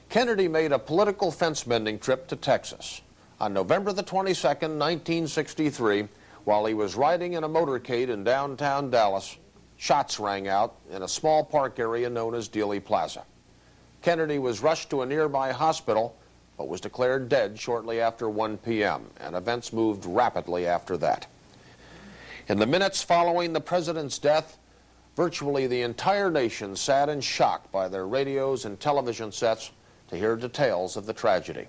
Kennedy made a political fence-mending trip to Texas. On November the 22nd, 1963, while he was riding in a motorcade in downtown Dallas, shots rang out in a small park area known as Dealey Plaza. Kennedy was rushed to a nearby hospital, but was declared dead shortly after 1 p.m., and events moved rapidly after that. In the minutes following the president's death, virtually the entire nation sat in shock by their radios and television sets to hear details of the tragedy.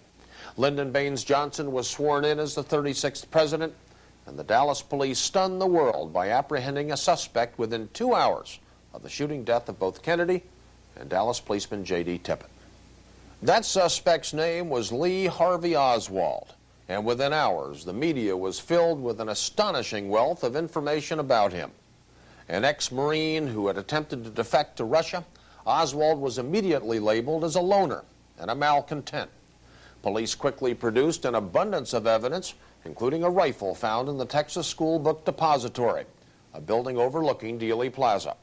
Lyndon Baines Johnson was sworn in as the 36th president, and the Dallas police stunned the world by apprehending a suspect within 2 hours of the shooting death of both Kennedy and Dallas policeman J.D. Tippit. That suspect's name was Lee Harvey Oswald, and within hours the media was filled with an astonishing wealth of information about him. An ex-Marine who had attempted to defect to Russia, Oswald was immediately labeled as a loner and a malcontent. Police quickly produced an abundance of evidence, including a rifle found in the Texas School Book Depository, a building overlooking Dealey Plaza.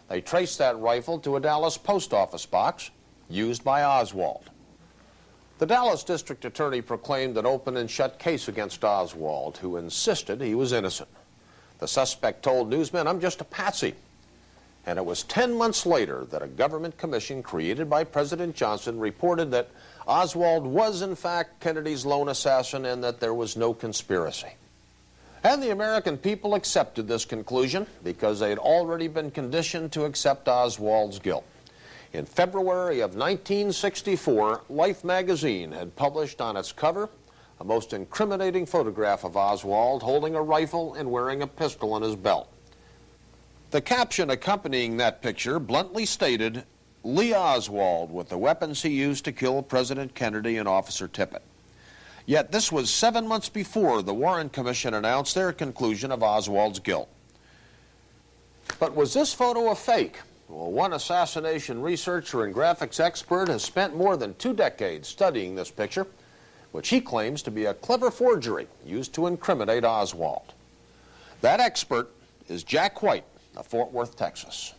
They traced that rifle to a Dallas post office box used by Oswald. The Dallas district attorney proclaimed an open and shut case against Oswald, who insisted he was innocent. The suspect told newsmen, "I'm just a patsy." And it was 10 months later that a government commission created by President Johnson reported that Oswald was in fact Kennedy's lone assassin and that there was no conspiracy. And the American people accepted this conclusion because they had already been conditioned to accept Oswald's guilt. In February of 1964, Life magazine had published on its cover a most incriminating photograph of Oswald holding a rifle and wearing a pistol in his belt. The caption accompanying that picture bluntly stated, "Lee Oswald with the weapons he used to kill President Kennedy and Officer Tippit." Yet this was 7 months before the Warren Commission announced their conclusion of Oswald's guilt. But was this photo a fake? Well, one assassination researcher and graphics expert has spent more than 2 decades studying this picture, which he claims to be a clever forgery used to incriminate Oswald. That expert is Jack White of Fort Worth, Texas.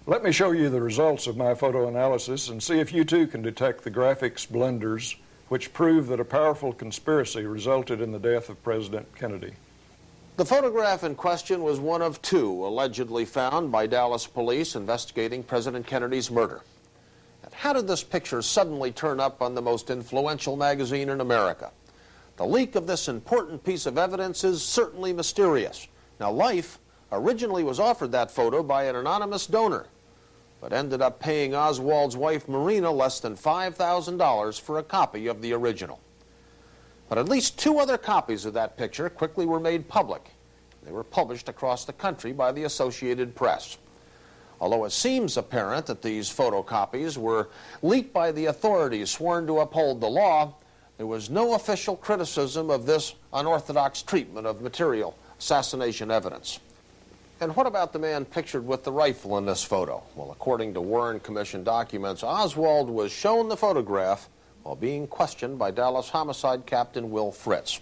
Let me show you the results of my photo analysis and see if you too can detect the graphics blunders which prove that a powerful conspiracy resulted in the death of President Kennedy. The photograph in question was one of 2 allegedly found by Dallas police investigating President Kennedy's murder. And how did this picture suddenly turn up on the most influential magazine in America? The leak of this important piece of evidence is certainly mysterious. Now, Life originally was offered that photo by an anonymous donor, but ended up paying Oswald's wife Marina less than $5,000 for a copy of the original. But at least 2 other copies of that picture quickly were made public. They were published across the country by the Associated Press. Although it seems apparent that these photocopies were leaked by the authorities sworn to uphold the law, there was no official criticism of this unorthodox treatment of material assassination evidence. And what about the man pictured with the rifle in this photo? Well, according to Warren Commission documents, Oswald was shown the photograph while being questioned by Dallas homicide captain Will Fritz.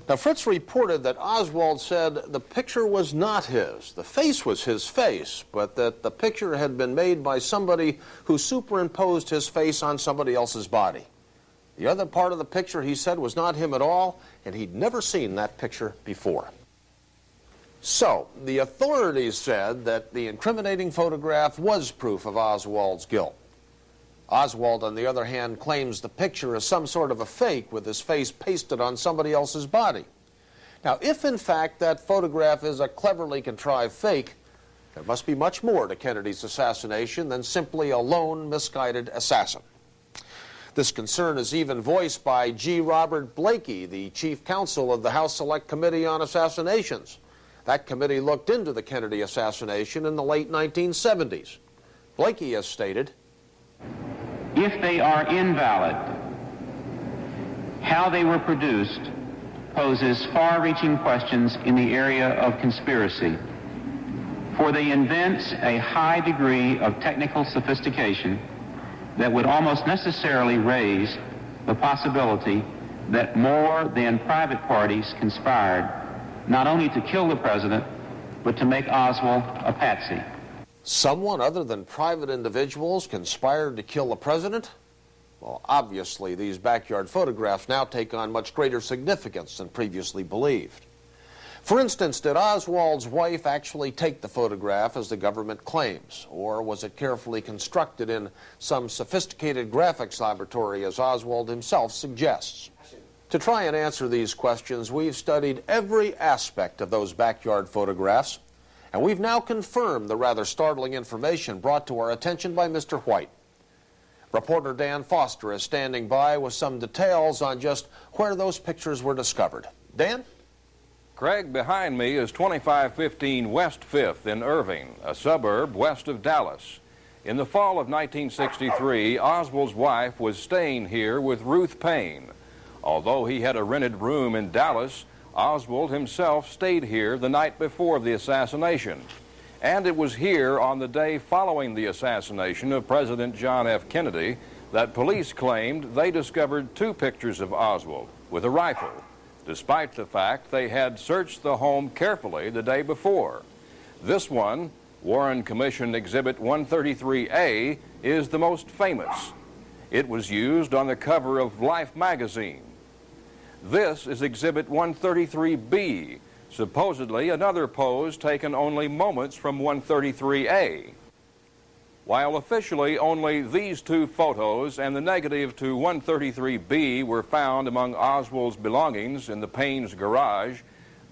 Now, Fritz reported that Oswald said the picture was not his. The face was his face, but that the picture had been made by somebody who superimposed his face on somebody else's body. The other part of the picture, he said, was not him at all, and he'd never seen that picture before. So, the authorities said that the incriminating photograph was proof of Oswald's guilt. Oswald, on the other hand, claims the picture is some sort of a fake with his face pasted on somebody else's body. Now, if in fact that photograph is a cleverly contrived fake, there must be much more to Kennedy's assassination than simply a lone, misguided assassin. This concern is even voiced by G. Robert Blakey, the chief counsel of the House Select Committee on Assassinations. That committee looked into the Kennedy assassination in the late 1970s. Blakey has stated, "If they are invalid, how they were produced poses far-reaching questions in the area of conspiracy, for they evince a high degree of technical sophistication that would almost necessarily raise the possibility that more than private parties conspired not only to kill the president, but to make Oswald a patsy." Someone other than private individuals conspired to kill the president? Well, obviously, these backyard photographs now take on much greater significance than previously believed. For instance, did Oswald's wife actually take the photograph as the government claims? Or was it carefully constructed in some sophisticated graphics laboratory, as Oswald himself suggests? To try and answer these questions, we've studied every aspect of those backyard photographs, and we've now confirmed the rather startling information brought to our attention by Mr. White. Reporter Dan Foster is standing by with some details on just where those pictures were discovered. Dan? Craig, behind me is 2515 West 5th in Irving, a suburb west of Dallas. In the fall of 1963, Oswald's wife was staying here with Ruth Payne. Although he had a rented room in Dallas, Oswald himself stayed here the night before the assassination. And it was here on the day following the assassination of President John F. Kennedy that police claimed they discovered two pictures of Oswald with a rifle, despite the fact they had searched the home carefully the day before. This one, Warren Commission Exhibit 133A, is the most famous. It was used on the cover of Life magazine. This is Exhibit 133B, supposedly another pose taken only moments from 133A. While officially only these two photos and the negative to 133B were found among Oswald's belongings in the Payne's garage,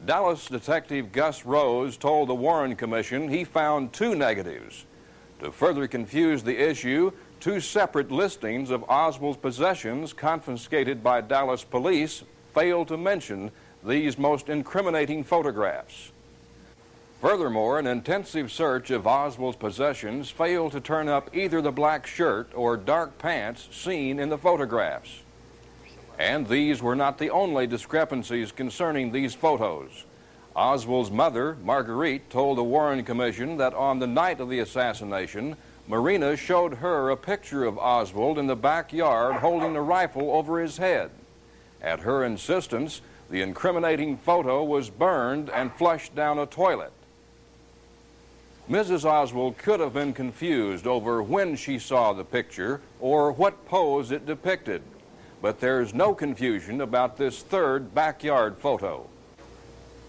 Dallas detective Gus Rose told the Warren Commission he found two negatives. To further confuse the issue, two separate listings of Oswald's possessions confiscated by Dallas police failed to mention these most incriminating photographs. Furthermore, an intensive search of Oswald's possessions failed to turn up either the black shirt or dark pants seen in the photographs. And these were not the only discrepancies concerning these photos. Oswald's mother, Marguerite, told the Warren Commission that on the night of the assassination, Marina showed her a picture of Oswald in the backyard holding a rifle over his head. At her insistence, the incriminating photo was burned and flushed down a toilet. Mrs. Oswald could have been confused over when she saw the picture or what pose it depicted, but there's no confusion about this third backyard photo.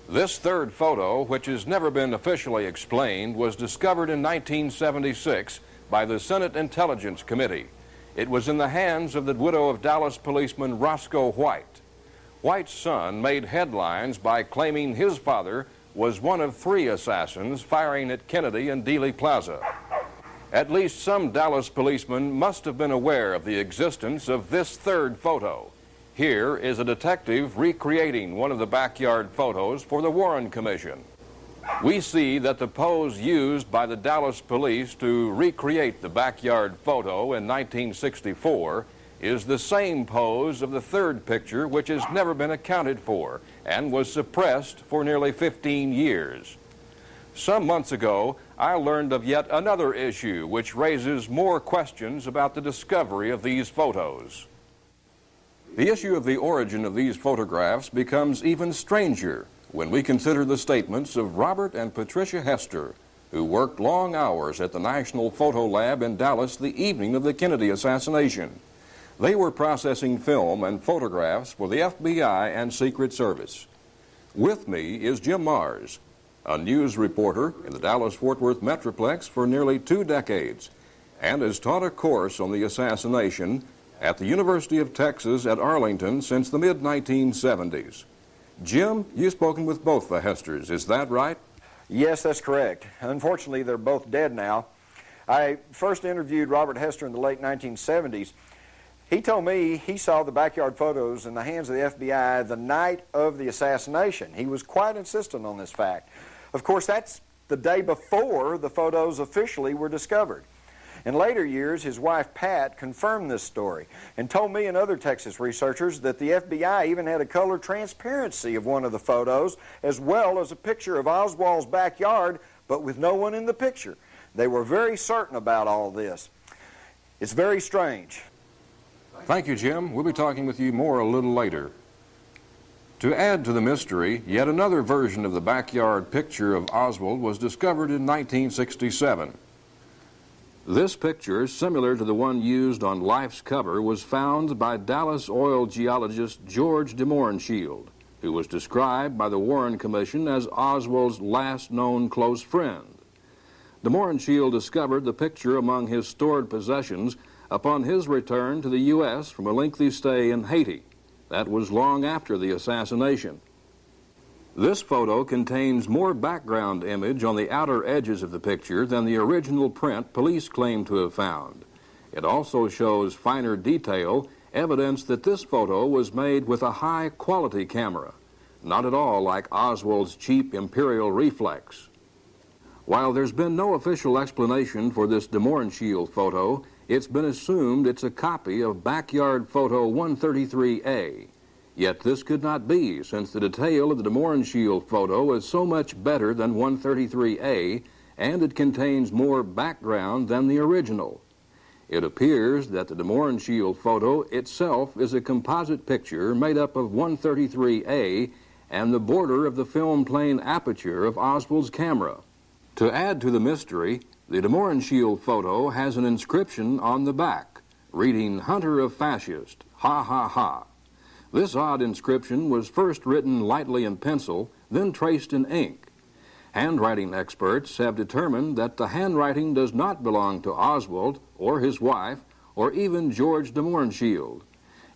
This third photo, which has never been officially explained, was discovered in 1976 by the Senate Intelligence Committee. It was in the hands of the widow of Dallas policeman Roscoe White. White's son made headlines by claiming his father was one of three assassins firing at Kennedy and Dealey Plaza. At least some Dallas policemen must have been aware of the existence of this third photo. Here is a detective recreating one of the backyard photos for the Warren Commission. We see that the pose used by the Dallas police to recreate the backyard photo in 1964 is the same pose of the third picture, which has never been accounted for and was suppressed for nearly 15 years. Some months ago, I learned of yet another issue which raises more questions about the discovery of these photos. The issue of the origin of these photographs becomes even stranger when we consider the statements of Robert and Patricia Hester, who worked long hours at the National Photo Lab in Dallas the evening of the Kennedy assassination. They were processing film and photographs for the FBI and Secret Service. With me is Jim Mars, a news reporter in the Dallas-Fort Worth Metroplex for nearly 2 decades, and has taught a course on the assassination at the University of Texas at Arlington since the mid-1970s. Jim, you've spoken with both the Hesters, is that right? Yes, that's correct. Unfortunately, they're both dead now. I first interviewed Robert Hester in the late 1970s. He told me he saw the backyard photos in the hands of the FBI the night of the assassination. He was quite insistent on this fact. Of course, that's the day before the photos officially were discovered. In later years, his wife Pat confirmed this story and told me and other Texas researchers that the FBI even had a color transparency of one of the photos, as well as a picture of Oswald's backyard, but with no one in the picture. They were very certain about all this. It's very strange. Thank you, Jim. We'll be talking with you more a little later. To add to the mystery, yet another version of the backyard picture of Oswald was discovered in 1967. This picture, similar to the one used on Life's cover, was found by Dallas oil geologist George de Mohrenschildt, who was described by the Warren Commission as Oswald's last known close friend. De Mohrenschildt discovered the picture among his stored possessions upon his return to the U.S. from a lengthy stay in Haiti. That was long after the assassination. This photo contains more background image on the outer edges of the picture than the original print police claim to have found. It also shows finer detail, evidence that this photo was made with a high-quality camera, not at all like Oswald's cheap Imperial reflex. While there's been no official explanation for this de Mohrenschildt photo, it's been assumed it's a copy of Backyard Photo 133A. Yet this could not be, since the detail of the de Mohrenschildt photo is so much better than 133A, and it contains more background than the original. It appears that the de Mohrenschildt photo itself is a composite picture made up of 133A and the border of the film plane aperture of Oswald's camera. To add to the mystery, the de Mohrenschildt photo has an inscription on the back, reading "Hunter of Fascist, ha ha ha." This odd inscription was first written lightly in pencil, then traced in ink. Handwriting experts have determined that the handwriting does not belong to Oswald or his wife or even George de Mohrenschildt.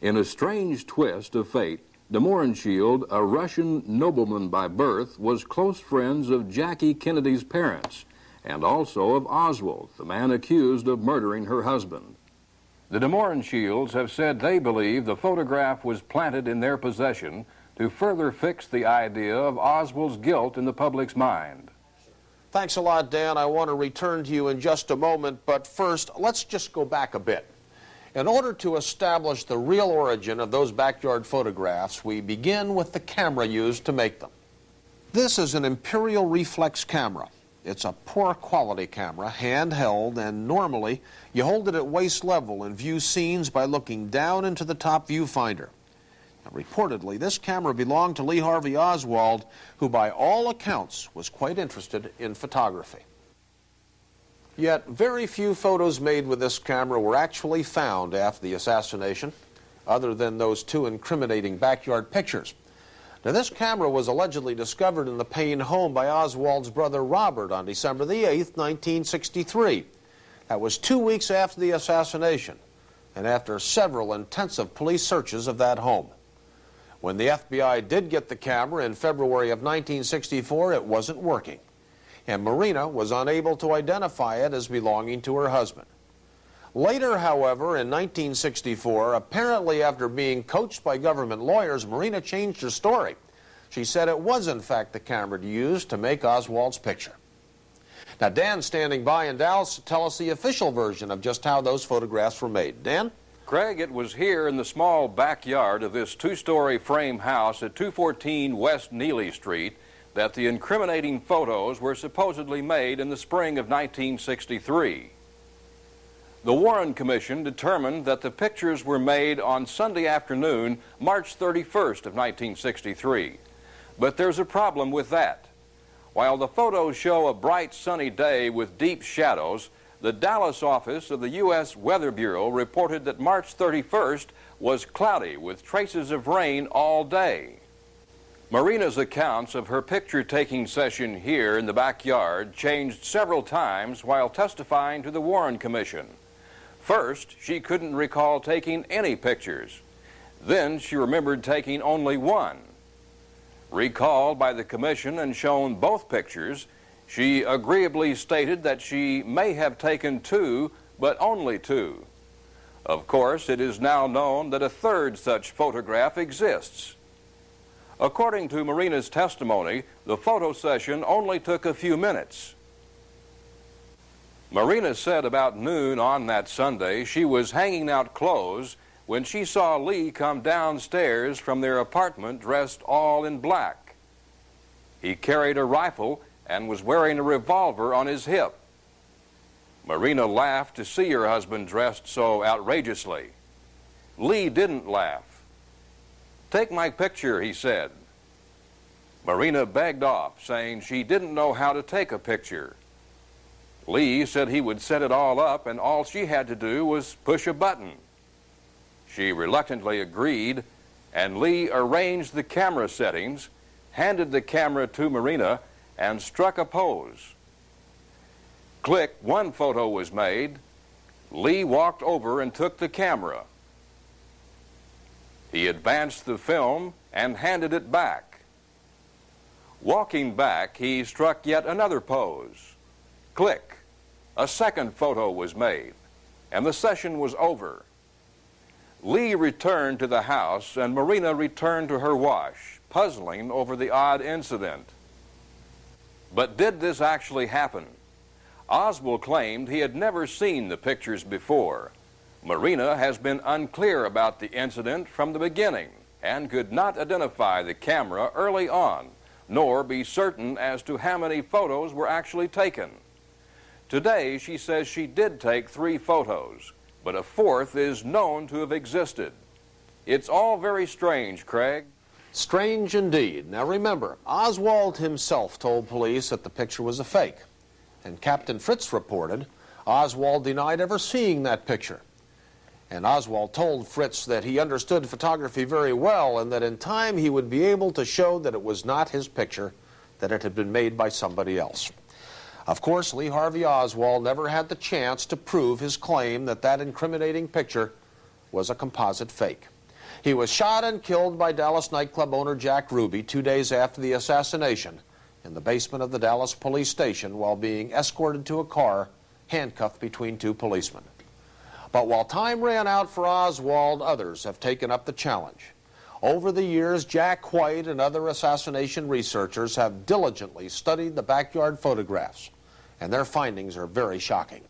In a strange twist of fate, de Mohrenschildt, a Russian nobleman by birth, was close friends of Jackie Kennedy's parents and also of Oswald, the man accused of murdering her husband. The de Mohrenschildts have said they believe the photograph was planted in their possession to further fix the idea of Oswald's guilt in the public's mind. Thanks a lot, Dan. I want to return to you in just a moment, but first, let's just go back a bit. In order to establish the real origin of those backyard photographs, we begin with the camera used to make them. This is an Imperial reflex camera. It's a poor quality camera, handheld, and normally you hold it at waist level and view scenes by looking down into the top viewfinder. Now, reportedly, this camera belonged to Lee Harvey Oswald, who by all accounts was quite interested in photography. Yet very few photos made with this camera were actually found after the assassination, other than those two incriminating backyard pictures. Now, this camera was allegedly discovered in the Payne home by Oswald's brother Robert on December the 8th, 1963. That was 2 weeks after the assassination and after several intensive police searches of that home. When the FBI did get the camera in February of 1964, it wasn't working, and Marina was unable to identify it as belonging to her husband. Later, however, in 1964, apparently after being coached by government lawyers, Marina changed her story. She said it was, in fact, the camera used to make Oswald's picture. Now, Dan's standing by in Dallas to tell us the official version of just how those photographs were made. Dan? Craig, it was here in the small backyard of this two-story frame house at 214 West Neely Street that the incriminating photos were supposedly made in the spring of 1963. The Warren Commission determined that the pictures were made on Sunday afternoon, March 31st of 1963. But there's a problem with that. While the photos show a bright sunny day with deep shadows, the Dallas office of the U.S. Weather Bureau reported that March 31st was cloudy with traces of rain all day. Marina's accounts of her picture-taking session here in the backyard changed several times while testifying to the Warren Commission. First, she couldn't recall taking any pictures. Then she remembered taking only one. Recalled by the commission and shown both pictures, she agreeably stated that she may have taken two, but only two. Of course, it is now known that a third such photograph exists. According to Marina's testimony, the photo session only took a few minutes. Marina said about noon on that Sunday she was hanging out clothes when she saw Lee come downstairs from their apartment dressed all in black. He carried a rifle and was wearing a revolver on his hip. Marina laughed to see her husband dressed so outrageously. Lee didn't laugh. "Take my picture," he said. Marina begged off, saying she didn't know how to take a picture. Lee said he would set it all up and all she had to do was push a button. She reluctantly agreed, and Lee arranged the camera settings, handed the camera to Marina, and struck a pose. Click, one photo was made. Lee walked over and took the camera. He advanced the film and handed it back. Walking back, he struck yet another pose. Click. A second photo was made, and the session was over. Lee returned to the house, and Marina returned to her wash, puzzling over the odd incident. But did this actually happen? Oswald claimed he had never seen the pictures before. Marina has been unclear about the incident from the beginning and could not identify the camera early on, nor be certain as to how many photos were actually taken. Today, she says she did take 3 photos, but a 4th is known to have existed. It's all very strange, Craig. Strange indeed. Now remember, Oswald himself told police that the picture was a fake. And Captain Fritz reported Oswald denied ever seeing that picture. And Oswald told Fritz that he understood photography very well and that in time he would be able to show that it was not his picture, that it had been made by somebody else. Of course, Lee Harvey Oswald never had the chance to prove his claim that that incriminating picture was a composite fake. He was shot and killed by Dallas nightclub owner Jack Ruby 2 days after the assassination in the basement of the Dallas police station while being escorted to a car, handcuffed between 2 policemen. But while time ran out for Oswald, others have taken up the challenge. Over the years, Jack White and other assassination researchers have diligently studied the backyard photographs, and their findings are very shocking.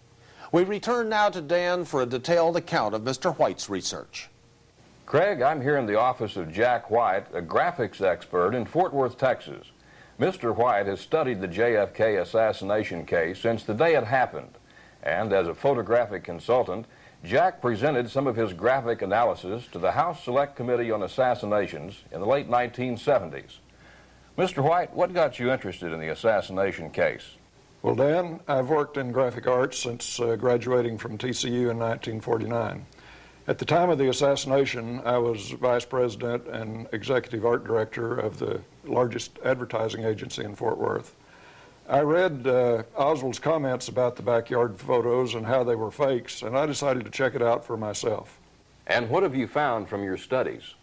We return now to Dan for a detailed account of Mr. White's research. Craig, I'm here in the office of Jack White, a graphics expert in Fort Worth, Texas. Mr. White has studied the JFK assassination case since the day it happened, and as a photographic consultant, Jack presented some of his graphic analysis to the House Select Committee on Assassinations in the late 1970s. Mr. White, what got you interested in the assassination case? Well, Dan, I've worked in graphic arts since graduating from TCU in 1949. At the time of the assassination, I was vice president and executive art director of the largest advertising agency in Fort Worth. I read Oswald's comments about the backyard photos and how they were fakes, and I decided to check it out for myself. And what have you found from your studies?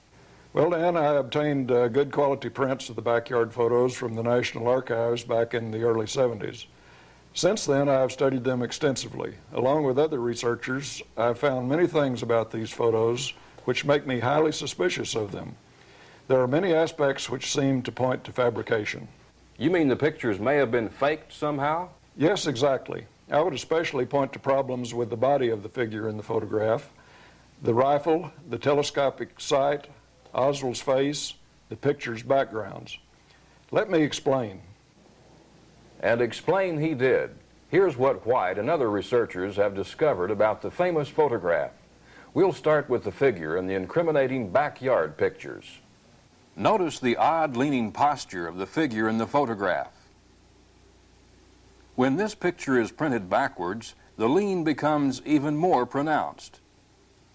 Well, Dan, I obtained good quality prints of the backyard photos from the National Archives back in the early 70s. Since then, I have studied them extensively. Along with other researchers, I've found many things about these photos which make me highly suspicious of them. There are many aspects which seem to point to fabrication. You mean the pictures may have been faked somehow? Yes, exactly. I would especially point to problems with the body of the figure in the photograph, the rifle, the telescopic sight, Oswald's face, the picture's backgrounds. Let me explain. And explain he did. Here's what White and other researchers have discovered about the famous photograph. We'll start with the figure in the incriminating backyard pictures. Notice the odd leaning posture of the figure in the photograph. When this picture is printed backwards, the lean becomes even more pronounced.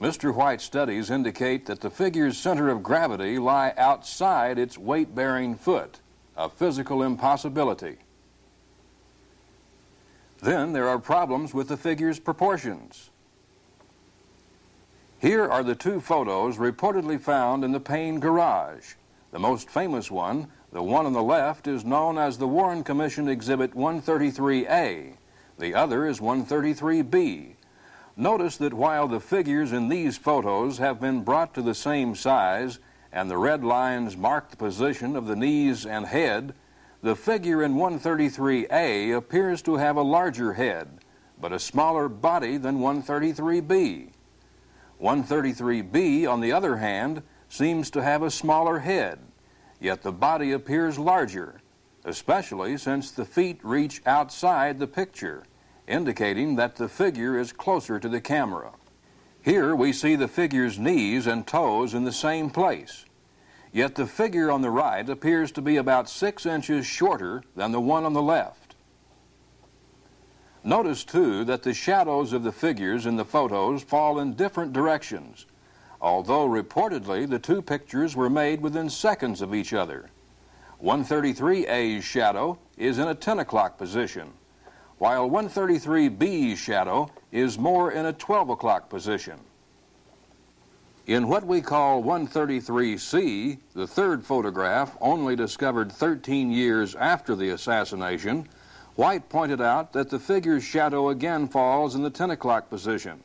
Mr. White's studies indicate that the figure's center of gravity lie outside its weight-bearing foot, a physical impossibility. Then there are problems with the figure's proportions. Here are the 2 photos reportedly found in the Payne garage. The most famous one, the one on the left, is known as the Warren Commission Exhibit 133A. The other is 133B. Notice that while the figures in these photos have been brought to the same size and the red lines mark the position of the knees and head, the figure in 133A appears to have a larger head, but a smaller body than 133B. 133B, on the other hand, seems to have a smaller head, yet the body appears larger, especially since the feet reach outside the picture, indicating that the figure is closer to the camera. Here we see the figure's knees and toes in the same place. Yet the figure on the right appears to be about 6 inches shorter than the one on the left. Notice, too, that the shadows of the figures in the photos fall in different directions, although reportedly the two pictures were made within seconds of each other. 133A's shadow is in a 10 o'clock position, while 133B's shadow is more in a 12 o'clock position. In what we call 133C, the third photograph, only discovered 13 years after the assassination, White pointed out that the figure's shadow again falls in the 10 o'clock position.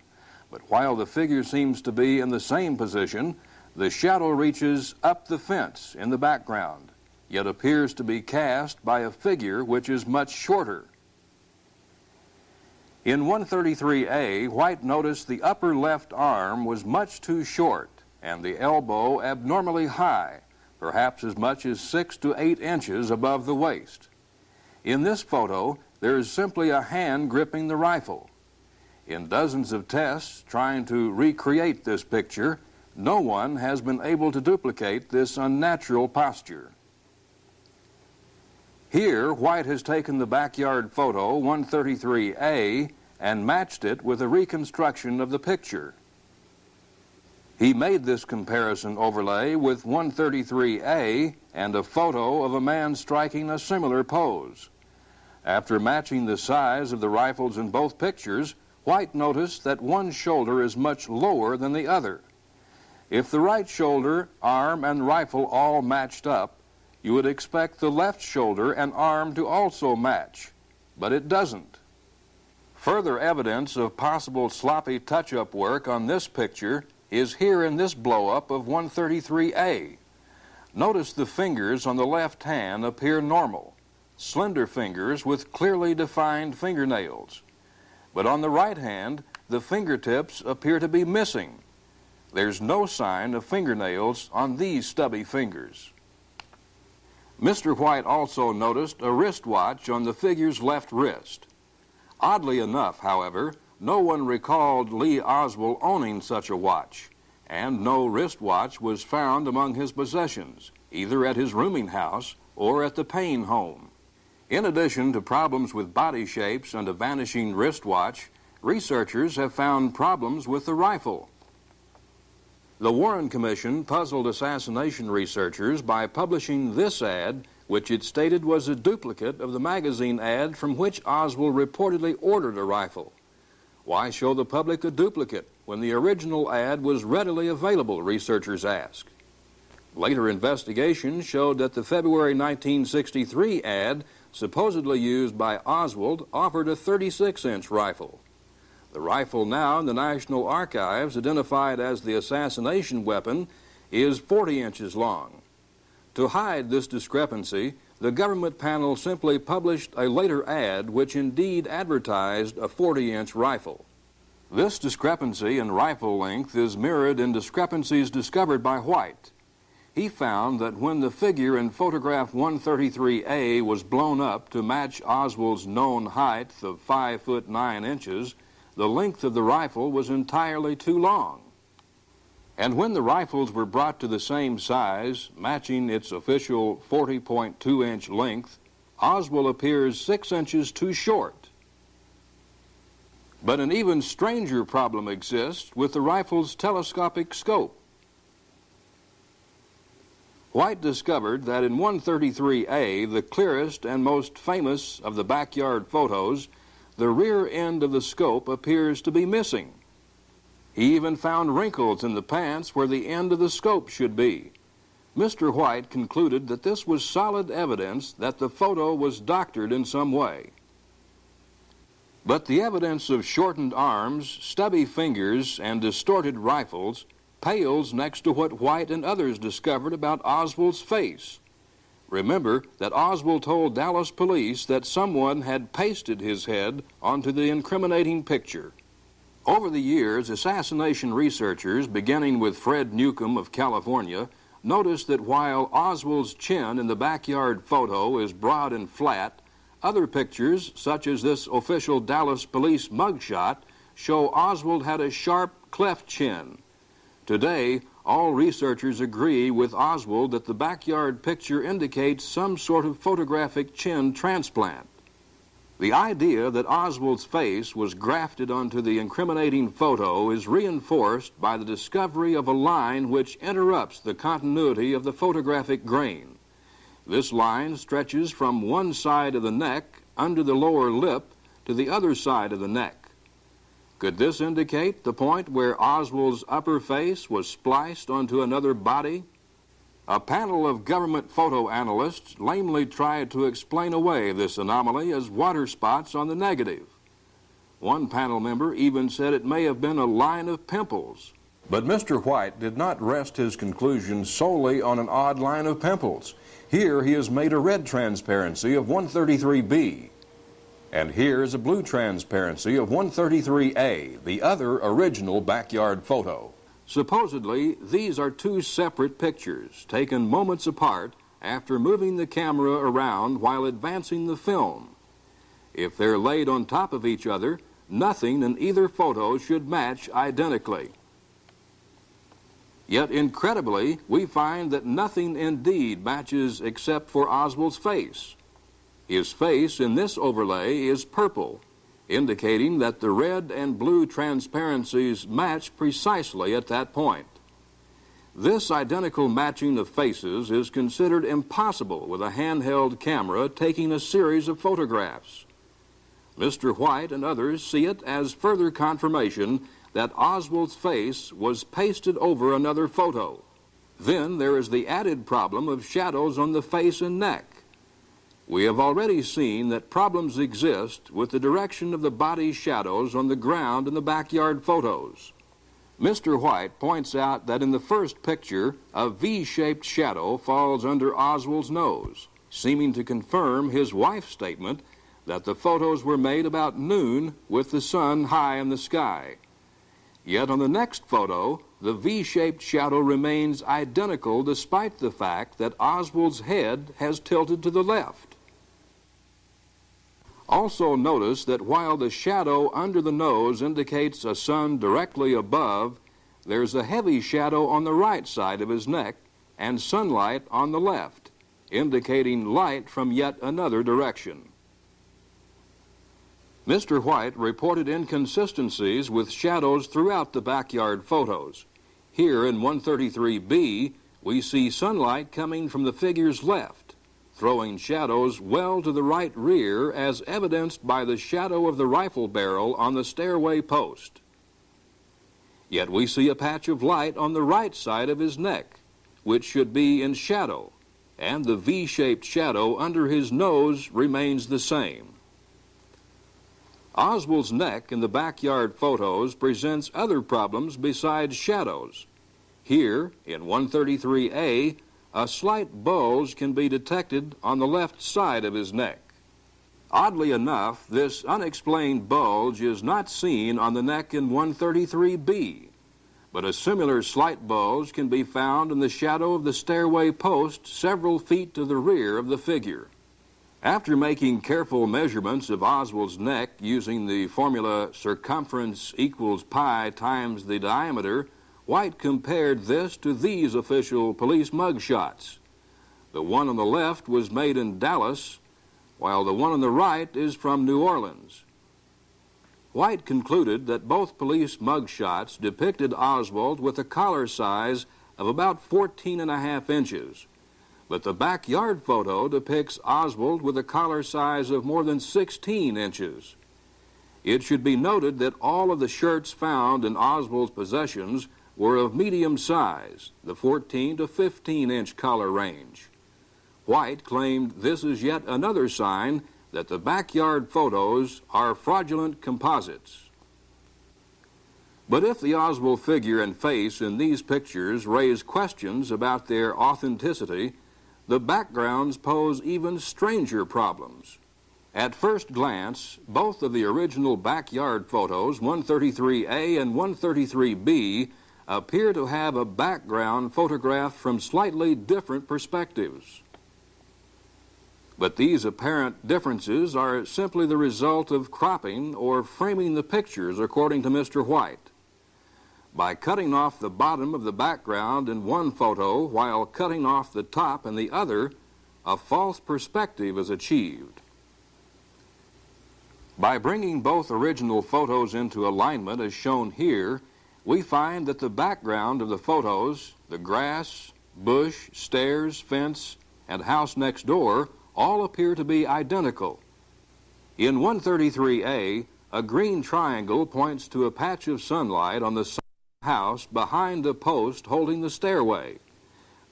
But while the figure seems to be in the same position, the shadow reaches up the fence in the background, yet appears to be cast by a figure which is much shorter. In 133A, White noticed the upper left arm was much too short and the elbow abnormally high, perhaps as much as 6 to 8 inches above the waist. In this photo, there is simply a hand gripping the rifle. In dozens of tests trying to recreate this picture, no one has been able to duplicate this unnatural posture. Here, White has taken the backyard photo 133A and matched it with a reconstruction of the picture. He made this comparison overlay with 133A and a photo of a man striking a similar pose. After matching the size of the rifles in both pictures, White noticed that one shoulder is much lower than the other. If the right shoulder, arm, and rifle all matched up, you would expect the left shoulder and arm to also match, but it doesn't. Further evidence of possible sloppy touch-up work on this picture is here in this blow-up of 133A. Notice the fingers on the left hand appear normal, slender fingers with clearly defined fingernails. But on the right hand, the fingertips appear to be missing. There's no sign of fingernails on these stubby fingers. Mr. White also noticed a wristwatch on the figure's left wrist. Oddly enough, however, no one recalled Lee Oswald owning such a watch, and no wristwatch was found among his possessions, either at his rooming house or at the Payne home. In addition to problems with body shapes and a vanishing wristwatch, researchers have found problems with the rifle. The Warren Commission puzzled assassination researchers by publishing this ad, which it stated was a duplicate of the magazine ad from which Oswald reportedly ordered a rifle. Why show the public a duplicate when the original ad was readily available, researchers asked. Later investigations showed that the February 1963 ad, supposedly used by Oswald, offered a 36-inch rifle. The rifle now in the National Archives, identified as the assassination weapon, is 40 inches long. To hide this discrepancy, the government panel simply published a later ad which indeed advertised a 40-inch rifle. This discrepancy in rifle length is mirrored in discrepancies discovered by White. He found that when the figure in photograph 133A was blown up to match Oswald's known height of 5 foot 9 inches, the length of the rifle was entirely too long. And when the rifles were brought to the same size, matching its official 40.2-inch length, Oswald appears 6 inches too short. But an even stranger problem exists with the rifle's telescopic scope. White discovered that in 133A, the clearest and most famous of the backyard photos, the rear end of the scope appears to be missing. He even found wrinkles in the pants where the end of the scope should be. Mr. White concluded that this was solid evidence that the photo was doctored in some way. But the evidence of shortened arms, stubby fingers, and distorted rifles pales next to what White and others discovered about Oswald's face. Remember that Oswald told Dallas police that someone had pasted his head onto the incriminating picture. Over the years, assassination researchers, beginning with Fred Newcomb of California, noticed that while Oswald's chin in the backyard photo is broad and flat, other pictures, such as this official Dallas police mugshot, show Oswald had a sharp cleft chin. Today, all researchers agree with Oswald that the backyard picture indicates some sort of photographic chin transplant. The idea that Oswald's face was grafted onto the incriminating photo is reinforced by the discovery of a line which interrupts the continuity of the photographic grain. This line stretches from one side of the neck under the lower lip to the other side of the neck. Could this indicate the point where Oswald's upper face was spliced onto another body? A panel of government photo analysts lamely tried to explain away this anomaly as water spots on the negative. One panel member even said it may have been a line of pimples. But Mr. White did not rest his conclusion solely on an odd line of pimples. Here he has made a red transparency of 133B. And here is a blue transparency of 133A, the other original backyard photo. Supposedly, these are two separate pictures taken moments apart after moving the camera around while advancing the film. If they're laid on top of each other, nothing in either photo should match identically. Yet, incredibly, we find that nothing indeed matches except for Oswald's face. His face in this overlay is purple, indicating that the red and blue transparencies match precisely at that point. This identical matching of faces is considered impossible with a handheld camera taking a series of photographs. Mr. White and others see it as further confirmation that Oswald's face was pasted over another photo. Then there is the added problem of shadows on the face and neck. We have already seen that problems exist with the direction of the body's shadows on the ground in the backyard photos. Mr. White points out that in the first picture, a V-shaped shadow falls under Oswald's nose, seeming to confirm his wife's statement that the photos were made about noon with the sun high in the sky. Yet on the next photo, the V-shaped shadow remains identical despite the fact that Oswald's head has tilted to the left. Also notice that while the shadow under the nose indicates a sun directly above, there's a heavy shadow on the right side of his neck and sunlight on the left, indicating light from yet another direction. Mr. White reported inconsistencies with shadows throughout the backyard photos. Here in 133B, we see sunlight coming from the figure's left, throwing shadows well to the right rear as evidenced by the shadow of the rifle barrel on the stairway post. Yet we see a patch of light on the right side of his neck, which should be in shadow, and the V-shaped shadow under his nose remains the same. Oswald's neck in the backyard photos presents other problems besides shadows. Here, in 133A, a slight bulge can be detected on the left side of his neck. Oddly enough, this unexplained bulge is not seen on the neck in 133B, but a similar slight bulge can be found in the shadow of the stairway post several feet to the rear of the figure. After making careful measurements of Oswald's neck using the formula circumference equals pi times the diameter, White compared this to these official police mugshots. The one on the left was made in Dallas, while the one on the right is from New Orleans. White concluded that both police mugshots depicted Oswald with a collar size of about 14.5 inches, but the backyard photo depicts Oswald with a collar size of more than 16 inches. It should be noted that all of the shirts found in Oswald's possessions were of medium size, the 14 to 15-inch collar range. White claimed this is yet another sign that the backyard photos are fraudulent composites. But if the Oswald figure and face in these pictures raise questions about their authenticity, the backgrounds pose even stranger problems. At first glance, both of the original backyard photos, 133A and 133B, appear to have a background photographed from slightly different perspectives. But these apparent differences are simply the result of cropping or framing the pictures, according to Mr. White. By cutting off the bottom of the background in one photo while cutting off the top in the other, a false perspective is achieved. By bringing both original photos into alignment as shown here, we find that the background of the photos, the grass, bush, stairs, fence, and house next door, all appear to be identical. In 133A, a green triangle points to a patch of sunlight on the side of the house behind a post holding the stairway.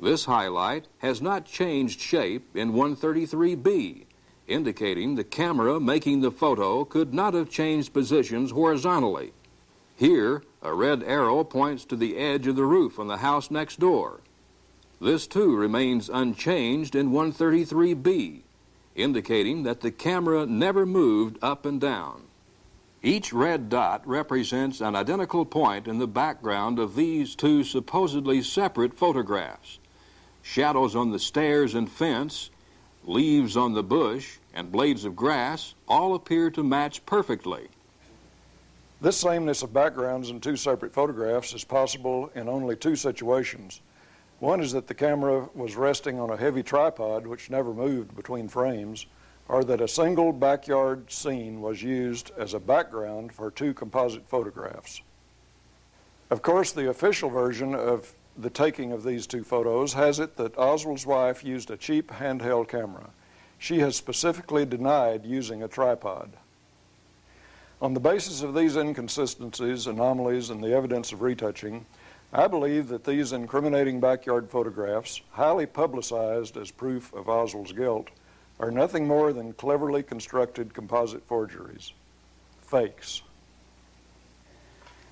This highlight has not changed shape in 133B, indicating the camera making the photo could not have changed positions horizontally. Here, a red arrow points to the edge of the roof on the house next door. This too remains unchanged in 133B, indicating that the camera never moved up and down. Each red dot represents an identical point in the background of these two supposedly separate photographs. Shadows on the stairs and fence, leaves on the bush, and blades of grass all appear to match perfectly. This sameness of backgrounds in two separate photographs is possible in only two situations. One is that the camera was resting on a heavy tripod which never moved between frames, or that a single backyard scene was used as a background for two composite photographs. Of course, the official version of the taking of these two photos has it that Oswald's wife used a cheap handheld camera. She has specifically denied using a tripod. On the basis of these inconsistencies, anomalies, and the evidence of retouching, I believe that these incriminating backyard photographs, highly publicized as proof of Oswald's guilt, are nothing more than cleverly constructed composite forgeries. Fakes.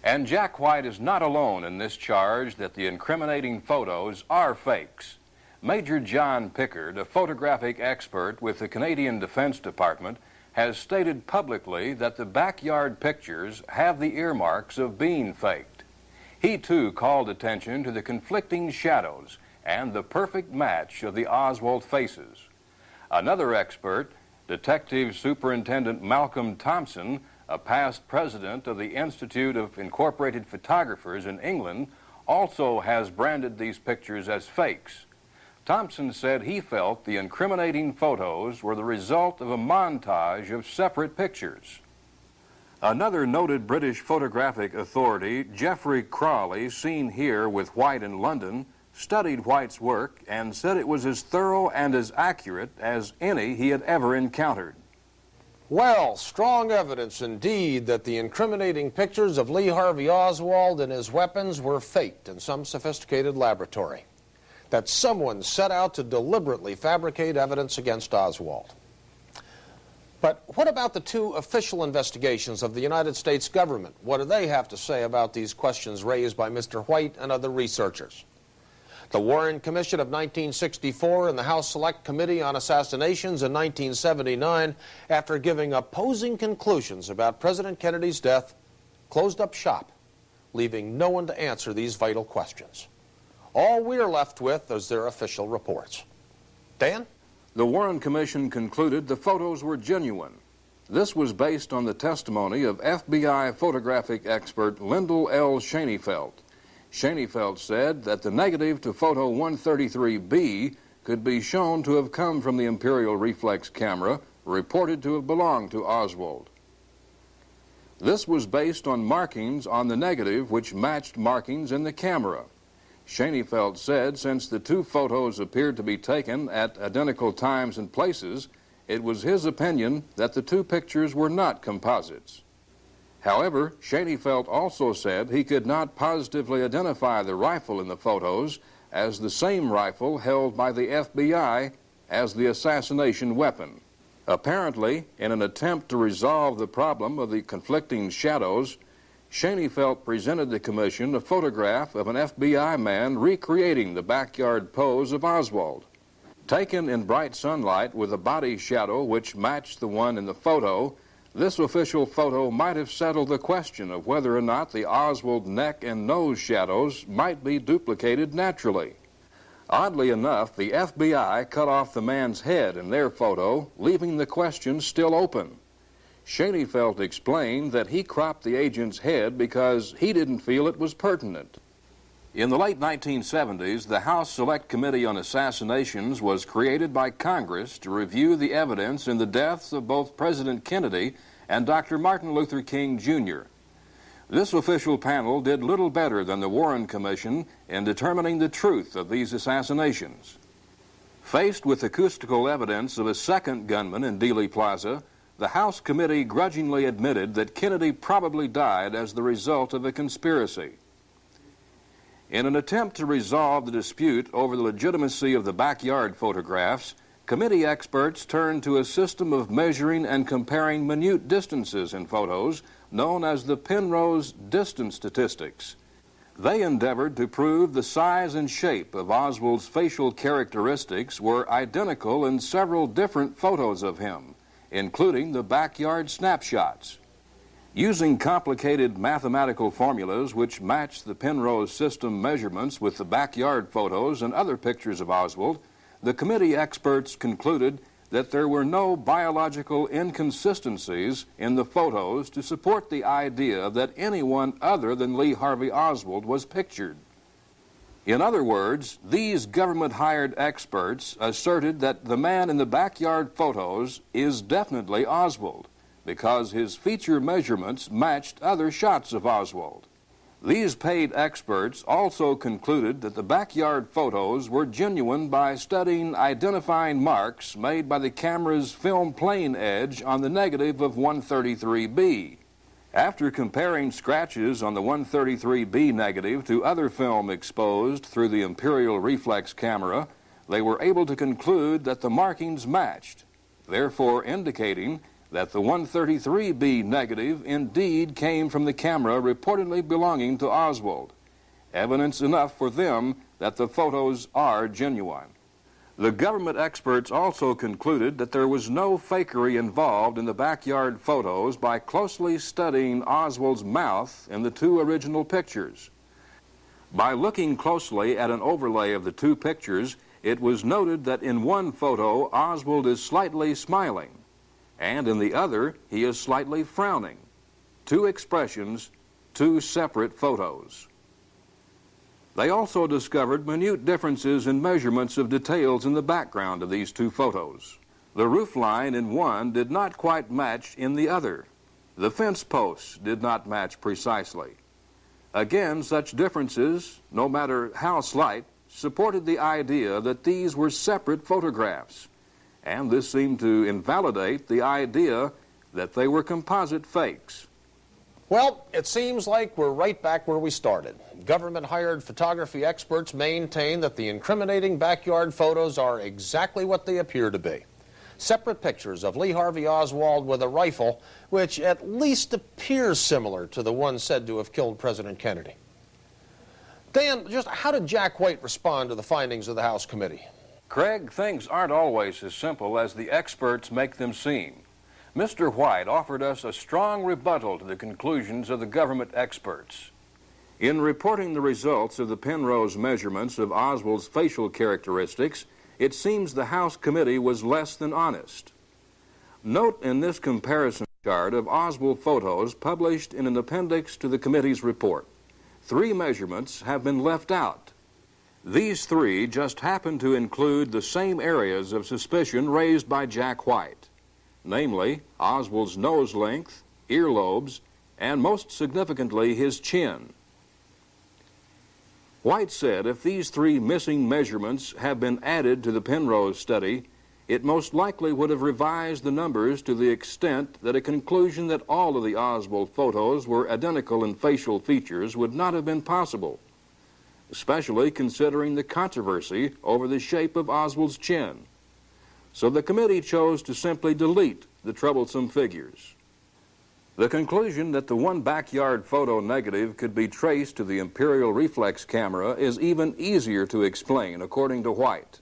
And Jack White is not alone in this charge that the incriminating photos are fakes. Major John Pickard, a photographic expert with the Canadian Defense Department, has stated publicly that the backyard pictures have the earmarks of being faked. He too called attention to the conflicting shadows and the perfect match of the Oswald faces. Another expert, Detective Superintendent Malcolm Thompson, a past president of the Institute of Incorporated Photographers in England, also has branded these pictures as fakes. Thompson said he felt the incriminating photos were the result of a montage of separate pictures. Another noted British photographic authority, Geoffrey Crawley, seen here with White in London, studied White's work and said it was as thorough and as accurate as any he had ever encountered. Well, strong evidence indeed that the incriminating pictures of Lee Harvey Oswald and his weapons were faked in some sophisticated laboratory. That someone set out to deliberately fabricate evidence against Oswald. But what about the two official investigations of the United States government? What do they have to say about these questions raised by Mr. White and other researchers? The Warren Commission of 1964 and the House Select Committee on Assassinations in 1979, after giving opposing conclusions about President Kennedy's death, closed up shop, leaving no one to answer these vital questions. All we're left with is their official reports. Dan? The Warren Commission concluded the photos were genuine. This was based on the testimony of FBI photographic expert Lyndall L. Schoenfeld. Schoenfeld said that the negative to photo 133B could be shown to have come from the Imperial Reflex camera reported to have belonged to Oswald. This was based on markings on the negative which matched markings in the camera. Schoenfeld said since the two photos appeared to be taken at identical times and places, it was his opinion that the two pictures were not composites. However, Schoenfeld also said he could not positively identify the rifle in the photos as the same rifle held by the FBI as the assassination weapon. Apparently, in an attempt to resolve the problem of the conflicting shadows, Schoenfeld presented the commission a photograph of an FBI man recreating the backyard pose of Oswald. Taken in bright sunlight with a body shadow which matched the one in the photo, this official photo might have settled the question of whether or not the Oswald neck and nose shadows might be duplicated naturally. Oddly enough, the FBI cut off the man's head in their photo, leaving the question still open. Schoenfeld explained that he cropped the agent's head because he didn't feel it was pertinent. In the late 1970s, the House Select Committee on Assassinations was created by Congress to review the evidence in the deaths of both President Kennedy and Dr. Martin Luther King, Jr. This official panel did little better than the Warren Commission in determining the truth of these assassinations. Faced with acoustical evidence of a second gunman in Dealey Plaza, the House committee grudgingly admitted that Kennedy probably died as the result of a conspiracy. In an attempt to resolve the dispute over the legitimacy of the backyard photographs, committee experts turned to a system of measuring and comparing minute distances in photos known as the Penrose distance statistics. They endeavored to prove the size and shape of Oswald's facial characteristics were identical in several different photos of him, including the backyard snapshots. Using complicated mathematical formulas which matched the Penrose system measurements with the backyard photos and other pictures of Oswald, the committee experts concluded that there were no biological inconsistencies in the photos to support the idea that anyone other than Lee Harvey Oswald was pictured. In other words, these government-hired experts asserted that the man in the backyard photos is definitely Oswald, because his feature measurements matched other shots of Oswald. These paid experts also concluded that the backyard photos were genuine by studying identifying marks made by the camera's film plane edge on the negative of 133B. After comparing scratches on the 133B negative to other film exposed through the Imperial reflex camera, they were able to conclude that the markings matched, therefore indicating that the 133B negative indeed came from the camera reportedly belonging to Oswald, evidence enough for them that the photos are genuine. The government experts also concluded that there was no fakery involved in the backyard photos by closely studying Oswald's mouth in the two original pictures. By looking closely at an overlay of the two pictures, it was noted that in one photo Oswald is slightly smiling, and in the other, he is slightly frowning. Two expressions, two separate photos. They also discovered minute differences in measurements of details in the background of these two photos. The roof line in one did not quite match in the other. The fence posts did not match precisely. Again, such differences, no matter how slight, supported the idea that these were separate photographs. And this seemed to invalidate the idea that they were composite fakes. Well, it seems like we're right back where we started. Government-hired photography experts maintain that the incriminating backyard photos are exactly what they appear to be. Separate pictures of Lee Harvey Oswald with a rifle, which at least appears similar to the one said to have killed President Kennedy. Dan, just how did Jack White respond to the findings of the House committee? Craig, things aren't always as simple as the experts make them seem. Mr. White offered us a strong rebuttal to the conclusions of the government experts. In reporting the results of the Penrose measurements of Oswald's facial characteristics, it seems the House committee was less than honest. Note in this comparison chart of Oswald photos published in an appendix to the committee's report, 3 measurements have been left out. These 3 just happen to include the same areas of suspicion raised by Jack White, namely Oswald's nose length, earlobes, and most significantly his chin. White said if these 3 missing measurements have been added to the Penrose study, it most likely would have revised the numbers to the extent that a conclusion that all of the Oswald photos were identical in facial features would not have been possible, especially considering the controversy over the shape of Oswald's chin. So the committee chose to simply delete the troublesome figures. The conclusion that the one backyard photo negative could be traced to the Imperial reflex camera is even easier to explain, according to White.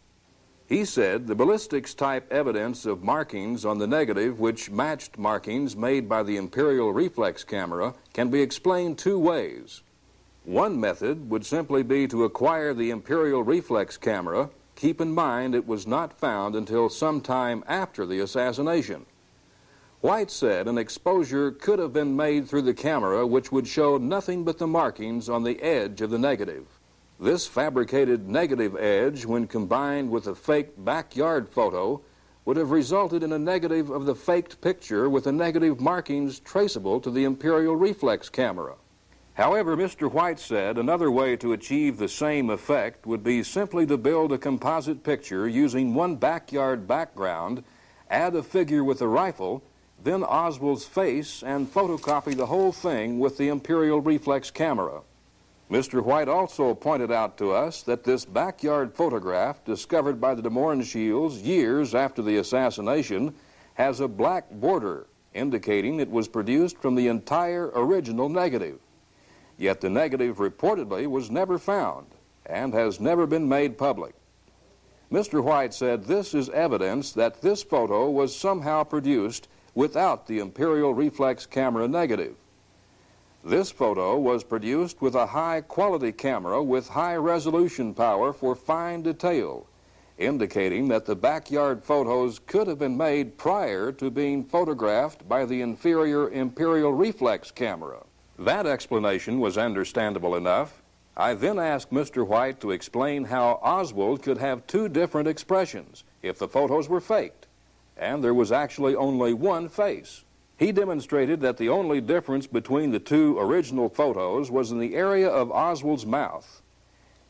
He said the ballistics-type evidence of markings on the negative which matched markings made by the Imperial reflex camera can be explained 2 ways. One method would simply be to acquire the Imperial reflex camera. Keep in mind it was not found until some time after the assassination. White said an exposure could have been made through the camera which would show nothing but the markings on the edge of the negative. This fabricated negative edge, when combined with a fake backyard photo, would have resulted in a negative of the faked picture with the negative markings traceable to the imperial reflex camera. However, Mr. White said another way to achieve the same effect would be simply to build a composite picture using one backyard background, add a figure with a rifle, then Oswald's face, and photocopy the whole thing with the imperial reflex camera. Mr. White also pointed out to us that this backyard photograph, discovered by the de Mohrenschilds years after the assassination, has a black border, indicating it was produced from the entire original negative. Yet the negative reportedly was never found and has never been made public. Mr. White said this is evidence that this photo was somehow produced without the imperial reflex camera negative. This photo was produced with a high-quality camera with high resolution power for fine detail, indicating that the backyard photos could have been made prior to being photographed by the inferior imperial reflex camera. That explanation was understandable enough. I then asked Mr. White to explain how Oswald could have two different expressions if the photos were faked, and there was actually only one face. He demonstrated that the only difference between the two original photos was in the area of Oswald's mouth.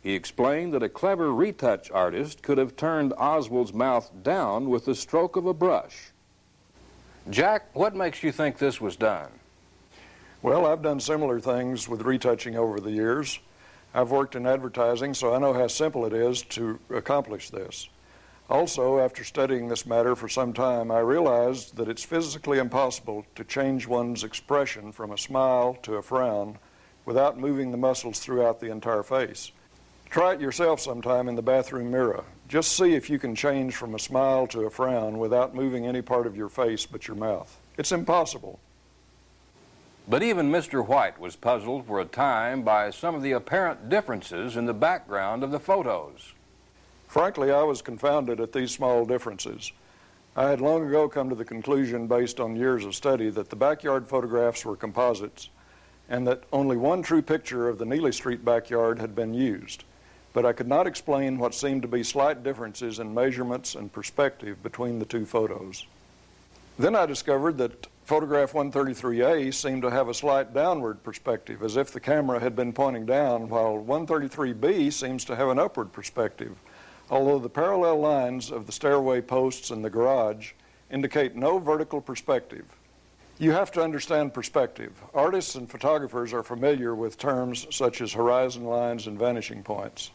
He explained that a clever retouch artist could have turned Oswald's mouth down with the stroke of a brush. Jack, what makes you think this was done? Well, I've done similar things with retouching over the years. I've worked in advertising, so I know how simple it is to accomplish this. Also, after studying this matter for some time, I realized that it's physically impossible to change one's expression from a smile to a frown without moving the muscles throughout the entire face. Try it yourself sometime in the bathroom mirror. Just see if you can change from a smile to a frown without moving any part of your face but your mouth. It's impossible. But even Mr. White was puzzled for a time by some of the apparent differences in the background of the photos. Frankly, I was confounded at these small differences. I had long ago come to the conclusion, based on years of study, that the backyard photographs were composites and that only one true picture of the Neely Street backyard had been used. But I could not explain what seemed to be slight differences in measurements and perspective between the two photos. Then I discovered that photograph 133A seemed to have a slight downward perspective, as if the camera had been pointing down, while 133B seems to have an upward perspective, although the parallel lines of the stairway posts and the garage indicate no vertical perspective. You have to understand perspective. Artists and photographers are familiar with terms such as horizon lines and vanishing points.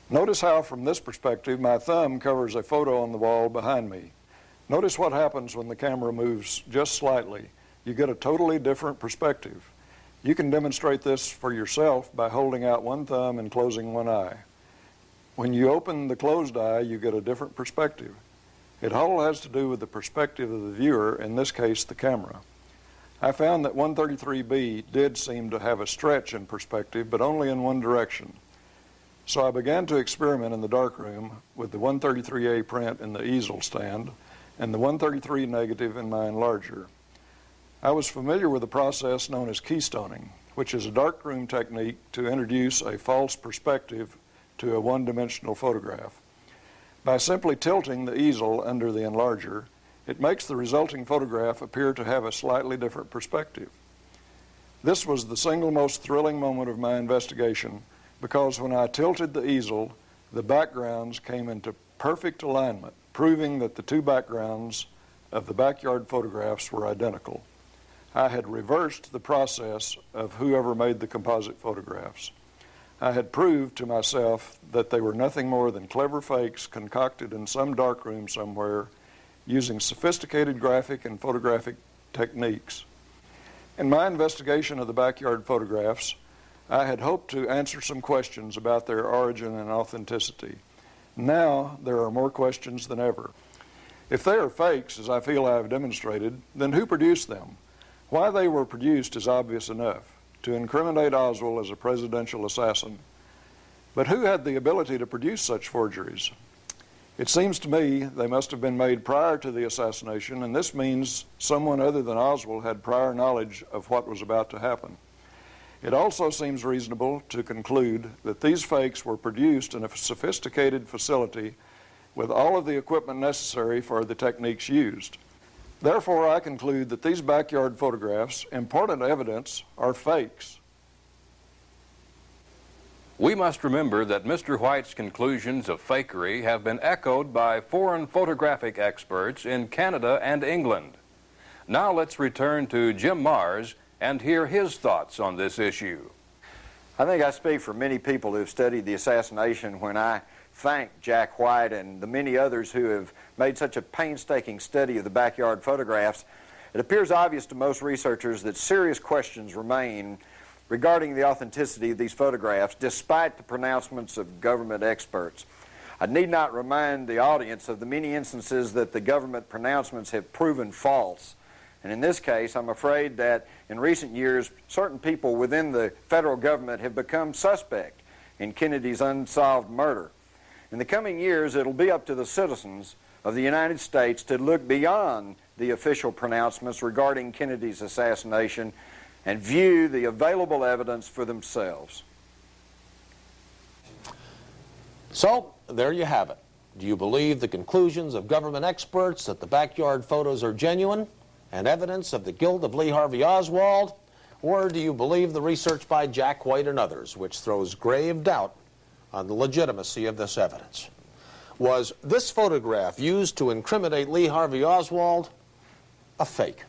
Notice how, from this perspective, my thumb covers a photo on the wall behind me. Notice what happens when the camera moves just slightly. You get a totally different perspective. You can demonstrate this for yourself by holding out one thumb and closing one eye. When you open the closed eye, you get a different perspective. It all has to do with the perspective of the viewer, in this case, the camera. I found that 133B did seem to have a stretch in perspective, but only in one direction. So I began to experiment in the darkroom with the 133A print in the easel stand and the 133 negative in my enlarger. I was familiar with the process known as keystoning, which is a darkroom technique to introduce a false perspective to a one-dimensional photograph. By simply tilting the easel under the enlarger, it makes the resulting photograph appear to have a slightly different perspective. This was the single most thrilling moment of my investigation, because when I tilted the easel, the backgrounds came into perfect alignment, proving that the two backgrounds of the backyard photographs were identical. I had reversed the process of whoever made the composite photographs. I had proved to myself that they were nothing more than clever fakes concocted in some darkroom somewhere using sophisticated graphic and photographic techniques. In my investigation of the backyard photographs, I had hoped to answer some questions about their origin and authenticity. Now there are more questions than ever. If they are fakes, as I feel I have demonstrated, then who produced them? Why they were produced is obvious enough: to incriminate Oswald as a presidential assassin. But who had the ability to produce such forgeries? It seems to me they must have been made prior to the assassination, and this means someone other than Oswald had prior knowledge of what was about to happen. It also seems reasonable to conclude that these fakes were produced in a sophisticated facility with all of the equipment necessary for the techniques used. Therefore, I conclude that these backyard photographs, important evidence, are fakes. We must remember that Mr. White's conclusions of fakery have been echoed by foreign photographic experts in Canada and England. Now let's return to Jim Marrs and hear his thoughts on this issue. I think I speak for many people who have studied the assassination when I thank Jack White and the many others who have made such a painstaking study of the backyard photographs. It appears obvious to most researchers that serious questions remain regarding the authenticity of these photographs, despite the pronouncements of government experts. I need not remind the audience of the many instances that the government pronouncements have proven false. And in this case, I'm afraid that in recent years, certain people within the federal government have become suspect in Kennedy's unsolved murder. In the coming years, it'll be up to the citizens of the United States to look beyond the official pronouncements regarding Kennedy's assassination and view the available evidence for themselves. So, there you have it. Do you believe the conclusions of government experts that the backyard photos are genuine and evidence of the guilt of Lee Harvey Oswald? Or do you believe the research by Jack White and others, which throws grave doubt on the legitimacy of this evidence? Was this photograph used to incriminate Lee Harvey Oswald a fake?